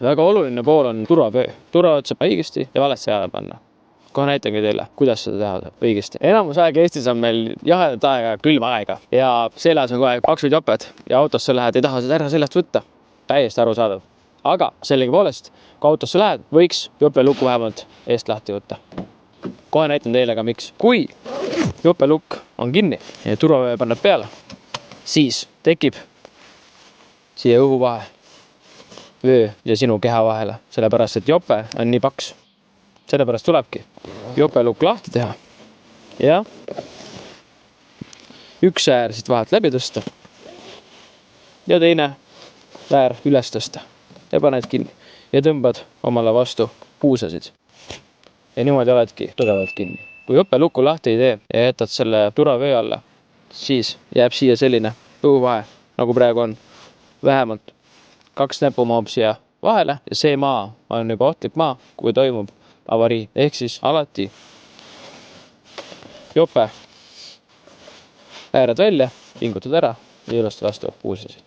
Väga oluline pool on turvavöö. Turvad saab õigesti ja valesse ajale panna. Kohe näitangi teile, kuidas seda teha õigesti. Enamus aeg Eestis on meil jahedat aega, külma aega ja seljas on kohe aeg paksud joped ja autosse lähed, ei taha seda ära seljast võtta. Täiesti arusaadav. Aga sellegipoolest, kui autosse lähed, võiks jopeluku vähemalt eest lahti võtta. Kohe näitan teile ka miks. Kui jopelukk on kinni ja turvavöö pannad peale, siis tekib siia õhu vahe, vöö ja sinu keha vahele, sellepärast et jope on nii paks. Sellepärast tulebki jopelukk lahti teha ja üks äär siit vahelt läbi tõsta ja teine äär üles tõsta ja paned kinni ja tõmbad omale vastu puusasid. Ja niimoodi oledki tugevalt kinni. Kui jopelukku lahti ei tee ja jätad selle turvavöö alla, siis jääb siia selline õhuvahe, nagu praegu on. Vähemalt 2 näpumaab siia vahele ja see maa on juba ohtlik maa, kui toimub avarii. Ehk siis alati jope ääred välja, pingutad ära ja ilusti vastu puusasid.